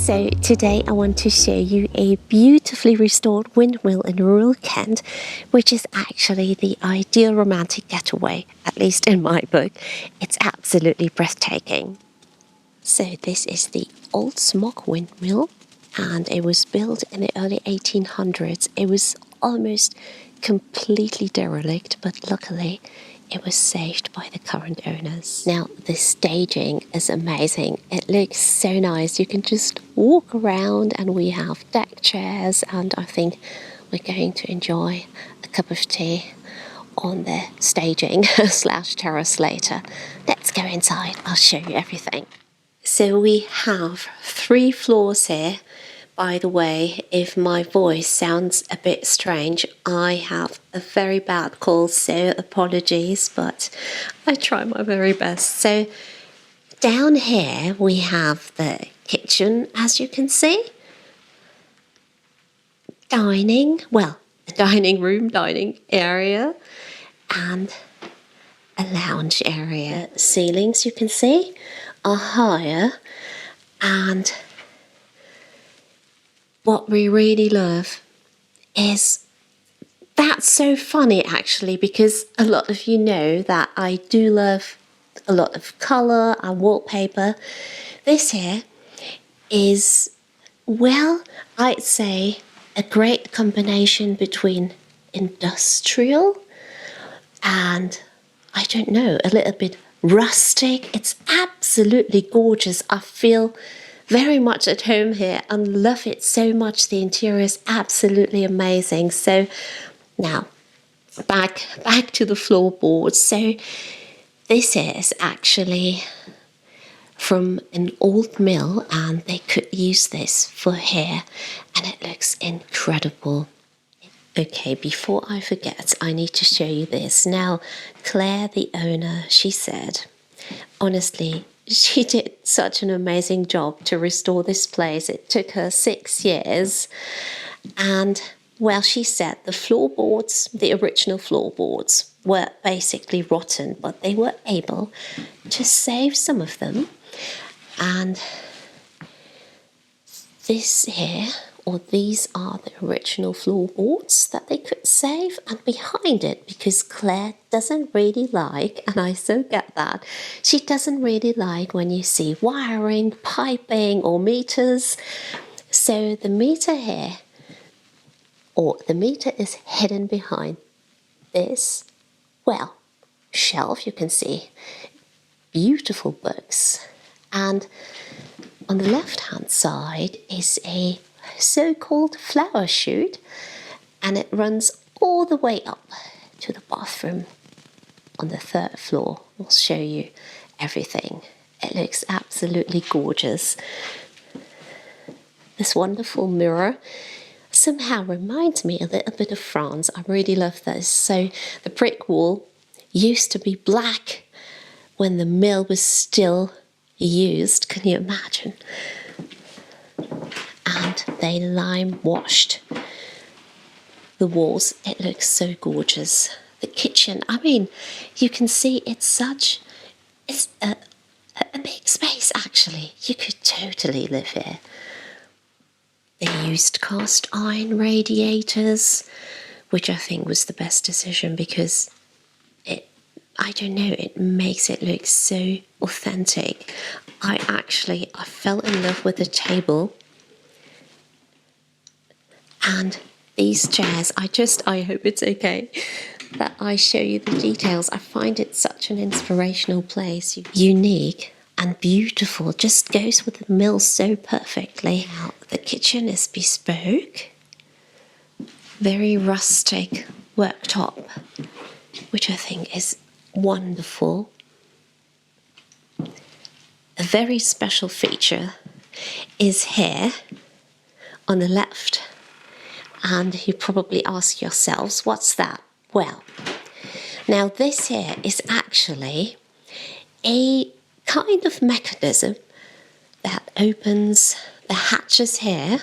So today I want to show you a beautifully restored windmill in rural Kent, which is actually the ideal romantic getaway, at least in my book. It's absolutely breathtaking. So this is the old Smog windmill, and it was built in the early 1800s. It was almost completely derelict, but luckily it was saved by the current owners. Now, the staging is amazing. It looks so nice. You can just walk around, and we have deck chairs, and I think we're going to enjoy a cup of tea on the staging slash terrace later. Let's go inside. I'll show you everything. So we have 3 floors here. By the way, if my voice sounds a bit strange, I have a very bad cold, so apologies, but I try my very best. So down here we have the kitchen, as you can see. Dining, well, a dining room, dining area, and a lounge area. The ceilings, you can see, are higher, and what we really love is, that's so funny actually, because a lot of you know that I do love a lot of colour and wallpaper. This here is, well, I'd say a great combination between industrial and, I don't know, a little bit rustic. It's absolutely gorgeous. I feel very much at home here and love it so much. The interior is absolutely amazing. So now back to the floorboards. So this is actually from an old mill, and they could use this for here, and it looks incredible. Okay, before I forget, I need to show you this. Now, Claire, the owner, she said, honestly, she did such an amazing job to restore this place. It took her 6 years. And, well, she said the floorboards, the original floorboards, were basically rotten, but they were able to save some of them. And this here, or these are the original floorboards that they could save. And behind it, because Claire doesn't really like, and I so get that, she doesn't really like when you see wiring, piping or meters. So the meter here, or the meter is hidden behind this, well, shelf. You can see beautiful books. And on the left hand side is a so-called flower chute, and it runs all the way up to the bathroom on the 3rd floor. I'll show you everything. It looks absolutely gorgeous. This wonderful mirror somehow reminds me a little bit of France. I really love this. So the brick wall used to be black when the mill was still used. Can you imagine? And they lime washed the walls. It looks so gorgeous. The kitchen, I mean, you can see it's a big space actually. You could totally live here. They used cast iron radiators, which I think was the best decision, because I don't know, it makes it look so authentic. I fell in love with the table. And these chairs, I hope it's okay that I show you the details. I find it such an inspirational place. Unique and beautiful, just goes with the mill so perfectly. Now, the kitchen is bespoke, very rustic worktop, which I think is wonderful. A very special feature is here on the left. And you probably ask yourselves, what's that? Well, now this here is actually a kind of mechanism that opens the hatches here,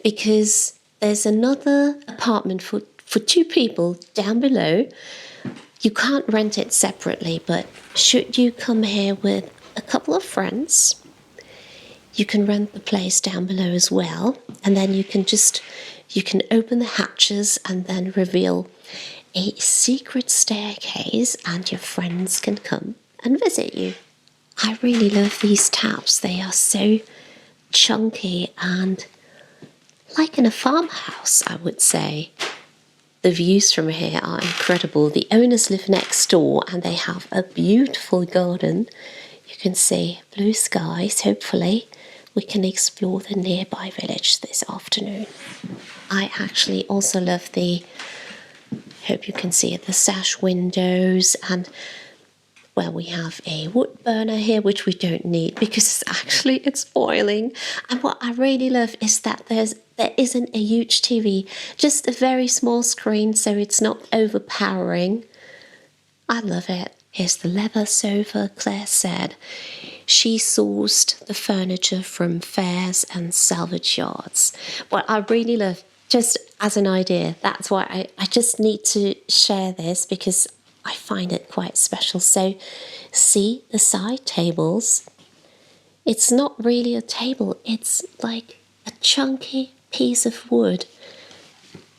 because there's another apartment for 2 people down below. You can't rent it separately, but should you come here with a couple of friends, you can rent the place down below as well, and then you can open the hatches and then reveal a secret staircase, and your friends can come and visit you. I really love these taps. They are so chunky and like in a farmhouse, I would say. The views from here are incredible. The owners live next door and they have a beautiful garden. You can see blue skies. Hopefully we can explore the nearby village this afternoon. I actually also love hope you can see it, the sash windows, and well, we have a wood burner here, which we don't need because it's boiling. And what I really love is that there isn't a huge TV, just a very small screen, so it's not overpowering. I love it. Here's the leather sofa. Claire said she sourced the furniture from fairs and salvage yards. What I really love, just as an idea, that's why I just need to share this because I find it quite special. So see the side tables. It's not really a table, it's like a chunky piece of wood.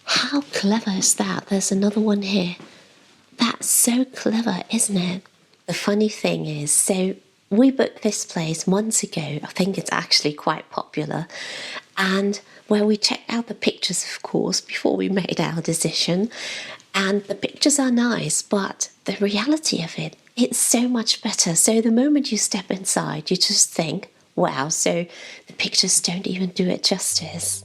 How clever is that? There's another one here. That's so clever, isn't it? The funny thing is, so we booked this place months ago. I think it's actually quite popular. And where we checked out the pictures, of course, before we made our decision. And the pictures are nice, but the reality of it, it's so much better. So the moment you step inside, you just think, wow, so the pictures don't even do it justice.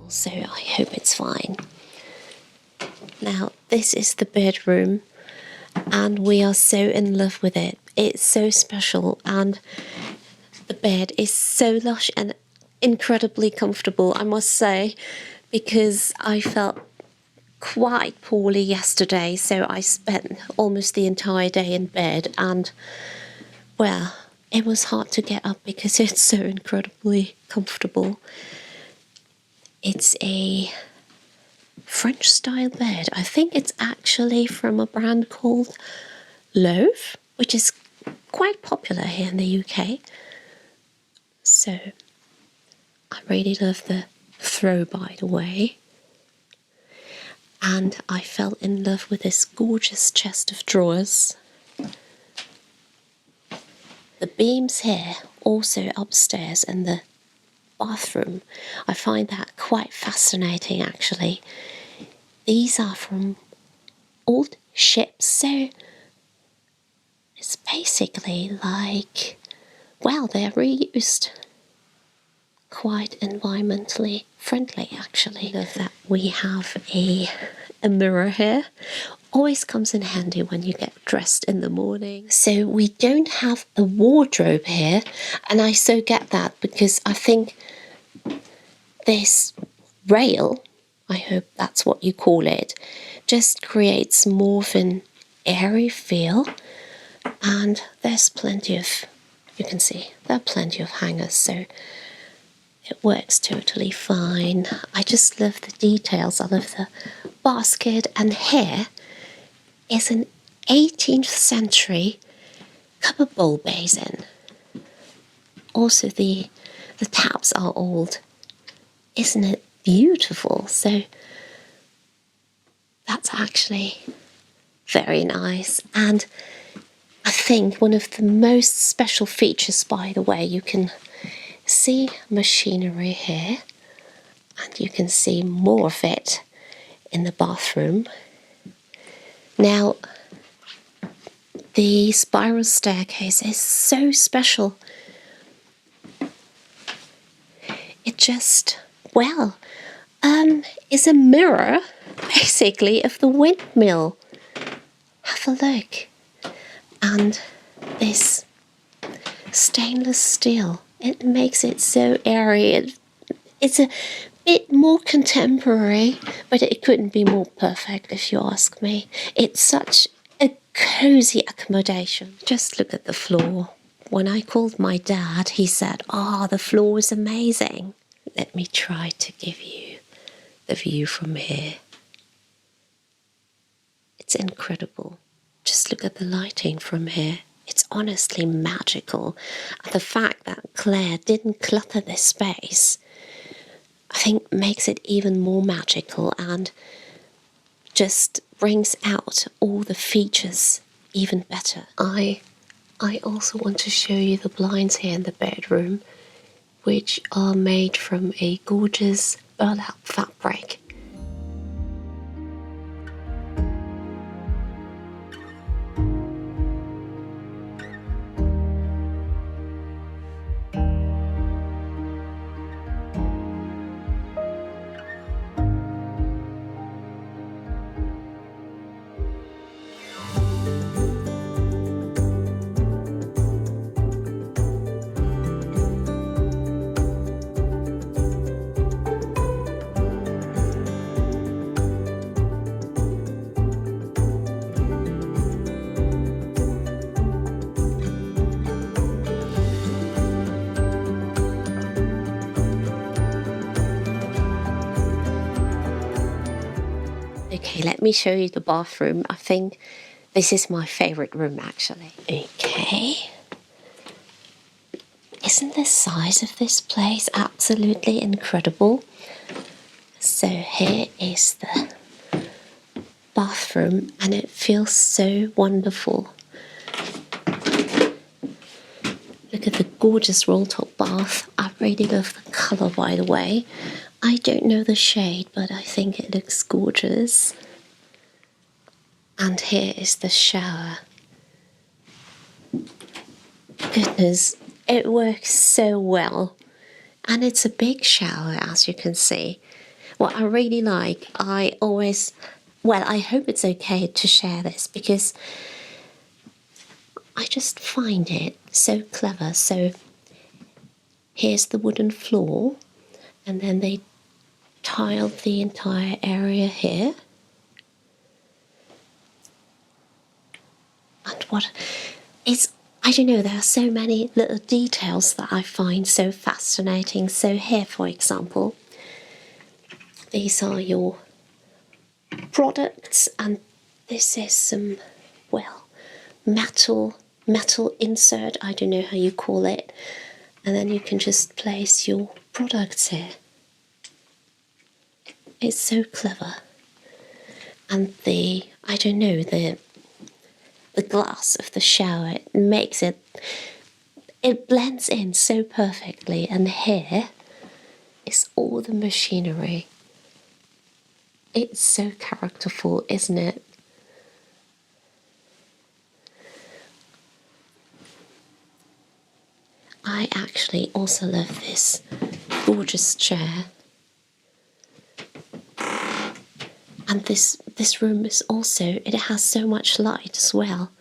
So I hope it's fine. Now, this is the bedroom, and we are so in love with it. It's so special, and the bed is so lush and incredibly comfortable, I must say, because I felt quite poorly yesterday, so I spent almost the entire day in bed, and well, it was hard to get up because it's so incredibly comfortable. It's a French style bed. I think it's actually from a brand called Loaf, which is quite popular here in the UK. So I really love the throw, by the way. And I fell in love with this gorgeous chest of drawers. The beams here, also upstairs in the bathroom, I find that quite fascinating actually. These are from old ships, so it's basically like, well, they're reused. Quite environmentally friendly actually. I love that we have a mirror here. Always comes in handy when you get dressed in the morning. So we don't have a wardrobe here, and I so get that because I think this rail, I hope that's what you call it, just creates more of an airy feel. And there's plenty of, you can see, there are plenty of hangers, so it works totally fine. I just love the details. I love the basket, and here is an 18th century cupboard bowl basin. Also the taps are old. Isn't it beautiful? So that's actually very nice. And I think one of the most special features, by the way, you can see machinery here, and you can see more of it in the bathroom. Now, the spiral staircase is so special. It just, well, is a mirror, basically, of the windmill. Have have a look. And this stainless steel, it makes it so airy. It's a bit more contemporary, but it couldn't be more perfect if you ask me. It's such a cozy accommodation. Just look at the floor. When I called my dad, he said, the floor is amazing. Let me try to give you the view from here. It's incredible. Just look at the lighting from here. It's honestly magical. And the fact that Claire didn't clutter this space, I think makes it even more magical and just brings out all the features even better. I also want to show you the blinds here in the bedroom, which are made from a gorgeous burlap fabric. Okay, let me show you the bathroom. I think this is my favourite room actually. Okay. Isn't the size of this place absolutely incredible? So here is the bathroom and it feels so wonderful. Look at the gorgeous roll-top bath. I really love the colour, by the way. I don't know the shade, but I think it looks gorgeous. And here is the shower. Goodness, it works so well. And it's a big shower, as you can see. What I really like, I hope it's okay to share this because I just find it so clever. So here's the wooden floor, and then they tiled the entire area here. And what is, I don't know, there are so many little details that I find so fascinating. So here, for example, these are your products, and this is some, metal insert, I don't know how you call it, and then you can just place your products here. It's so clever. And the glass of the shower, it makes it blends in so perfectly. And here is all the machinery. It's so characterful, isn't it? I actually also love this gorgeous chair. And this room is also, it has so much light as well.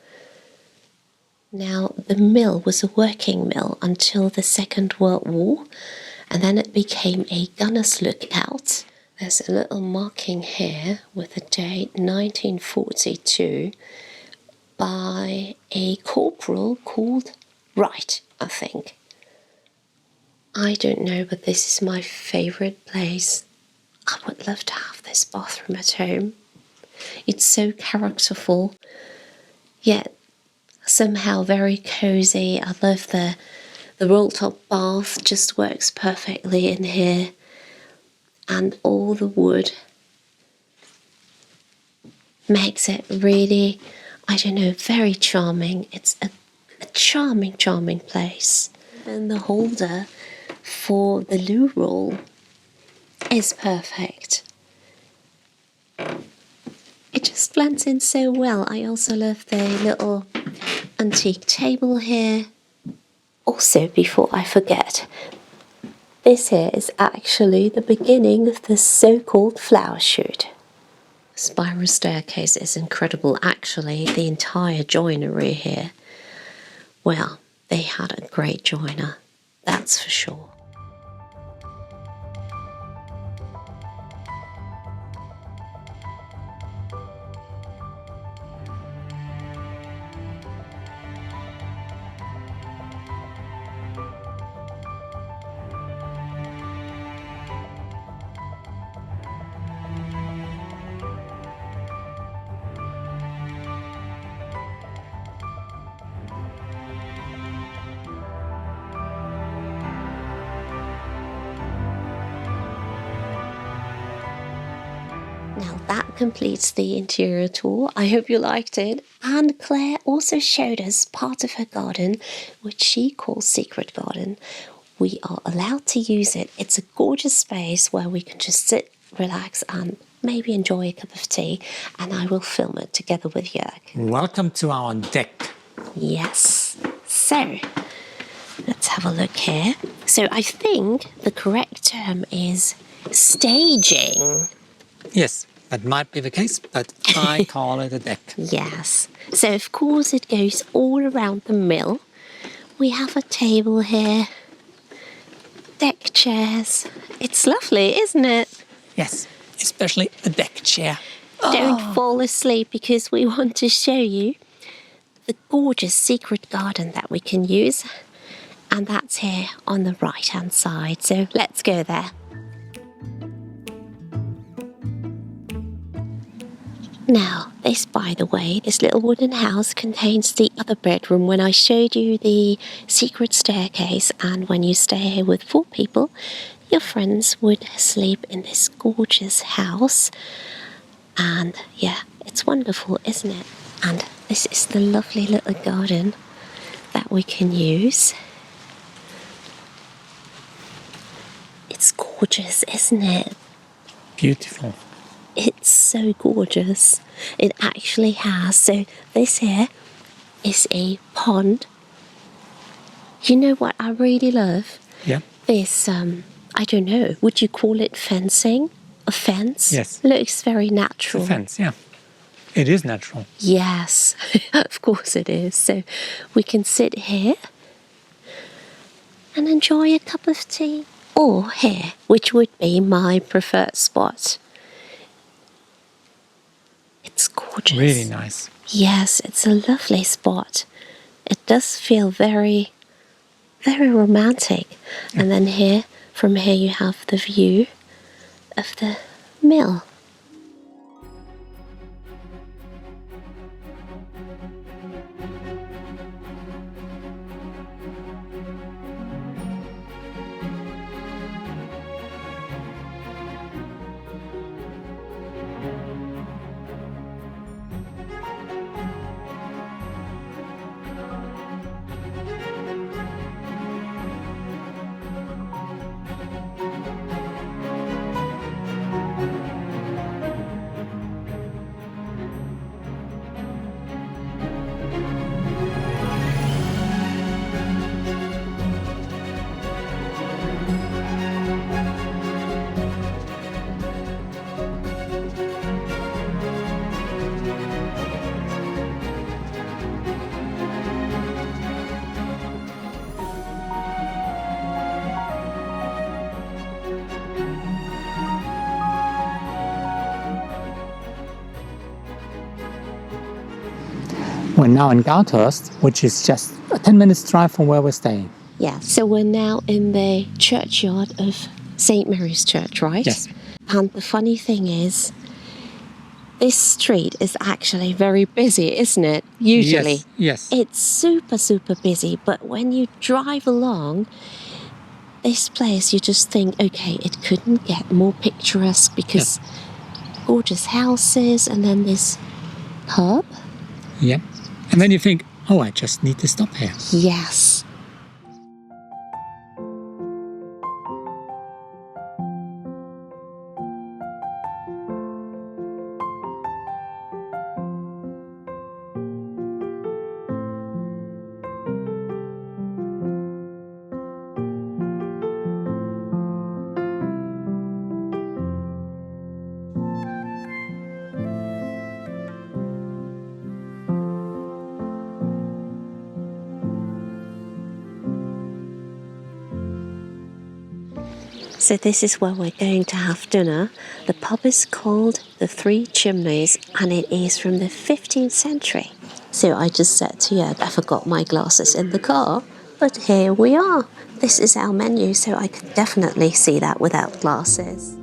Now, the mill was a working mill until the Second World War, and then it became a gunner's lookout. There's a little marking here with the date 1942 by a corporal called Wright, I think. I don't know, but this is my favourite place. I would love to have this bathroom at home. It's so characterful, yet somehow very cozy. I love the roll-top bath, just works perfectly in here. And all the wood makes it really, I don't know, very charming. It's a charming, charming place. And the holder for the loo roll is perfect. It just blends in so well. I also love the little antique table here. Also, before I forget, this here is actually the beginning of the so-called flower shoot. Spiral staircase is incredible. Actually, the entire joinery here, well, they had a great joiner, that's for sure. Now that completes the interior tour. I hope you liked it. And Claire also showed us part of her garden, which she calls Secret Garden. We are allowed to use it. It's a gorgeous space where we can just sit, relax, and maybe enjoy a cup of tea. And I will film it together with Jörg. Welcome to our deck. Yes. So, let's have a look here. So I think the correct term is staging. Yes, that might be the case, but I call it a deck. Yes. So of course it goes all around the mill. We have a table here, deck chairs. It's lovely, isn't it? Yes, especially a deck chair. Don't fall asleep because we want to show you the gorgeous secret garden that we can use. And that's here on the right hand side. So let's go there. Now, this, by the way, this little wooden house contains the other bedroom. When I showed you the secret staircase, and when you stay here with 4 people, your friends would sleep in this gorgeous house. And yeah, it's wonderful, isn't it? And this is the lovely little garden that we can use. It's gorgeous, isn't it? Beautiful. It's so gorgeous. It actually has. So this here is a pond. You know what I really love? Yeah. This, I don't know, would you call it fencing? A fence? Yes. Looks very natural. It's a fence, yeah. It is natural. Yes, of course it is. So we can sit here and enjoy a cup of tea. Or here, which would be my preferred spot. It's gorgeous. Really nice. Yes, it's a lovely spot. It does feel very, very romantic. Yeah. And then here, from here you have the view of the mill. We're now in Goudhurst, which is just a 10 minutes drive from where we're staying. Yeah, so we're now in the churchyard of St. Mary's Church, right? Yes. And the funny thing is, this street is actually very busy, isn't it? Usually. Yes. It's super, super busy. But when you drive along this place, you just think, okay, it couldn't get more picturesque because gorgeous houses and then this pub. Yeah. And then you think, oh, I just need to stop here. Yes. So this is where we're going to have dinner. The pub is called the Three Chimneys and it is from the 15th century. So I just said to Jörg, I forgot my glasses in the car, but here we are. This is our menu, so I could definitely see that without glasses.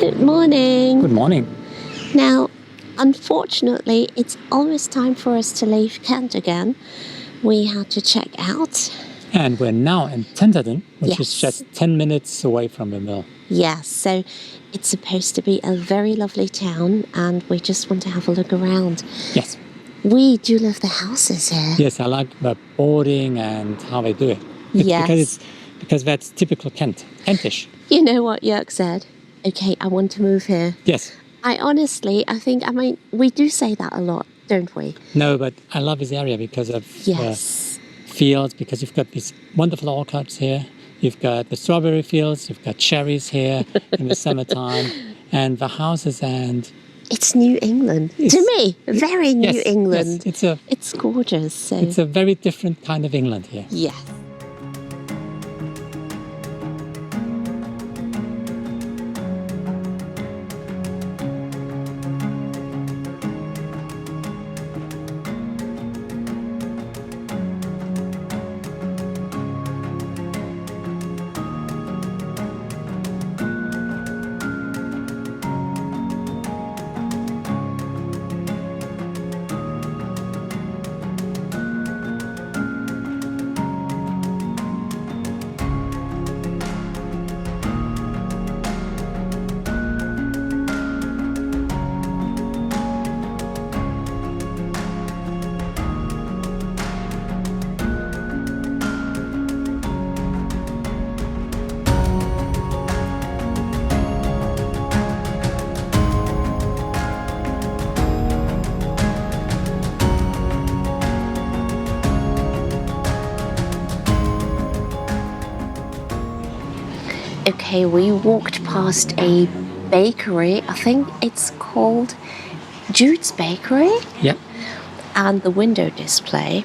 Good morning. Good morning. Now, unfortunately, it's almost time for us to leave Kent again. We had to check out. And we're now in Benenden, which is Yes. just 10 minutes away from Windmill. Yes, so it's supposed to be a very lovely town and we just want to have a look around. Yes. We do love the houses here. Yes, I like the boarding and how they do it. Yes. Because that's typical Kentish. You know what Jörg said? Okay, I want to move here. Yes. I mean, we do say that a lot, don't we? No, but I love this area because of Yes. fields, because you've got these wonderful orchards here. You've got the strawberry fields, you've got cherries here in the summertime, and the houses and... It's New England. To me, very New Yes, England. yes, It's gorgeous. So. it's a very different kind of England here. Yes. Okay, we walked past a bakery. I think it's called Jude's Bakery. Yep. And the window display.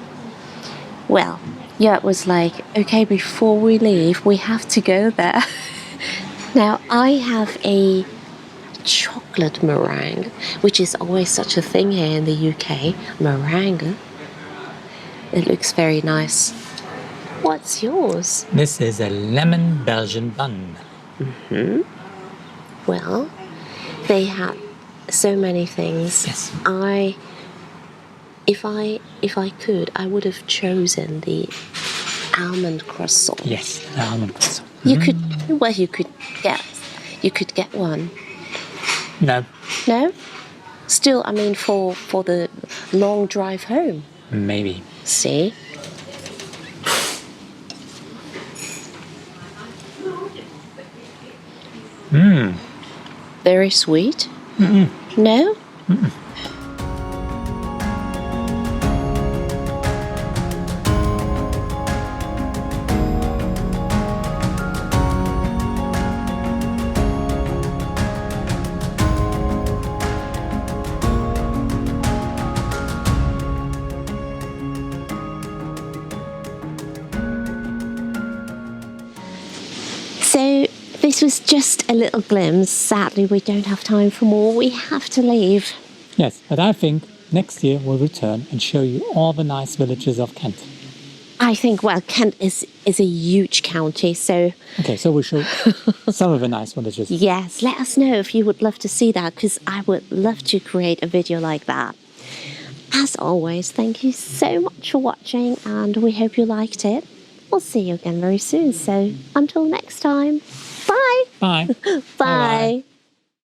Well, yeah, it was like, okay, before we leave, we have to go there. Now, I have a chocolate meringue, which is always such a thing here in the UK. Meringue. It looks very nice. What's yours? This is a lemon Belgian bun. Well, they had so many things. Yes. If I could, I would have chosen the almond croissant. Yes, the almond croissant. You could get one. No, No? Still, I mean, for the long drive home. maybe. See? Very sweet? No? So this was just a little glimpse. Sadly, we don't have time for more. We have to leave. Yes, but I think next year we'll return and show you all the nice villages of Kent. I think, well, Kent is a huge county, so Okay, so we show some of the nice villages. yes, let us know if you would love to see that, because I would love to create a video like that. As always, thank you so much for watching, and we hope you liked it. We'll see you again very soon, so until next time, bye! Bye. Bye!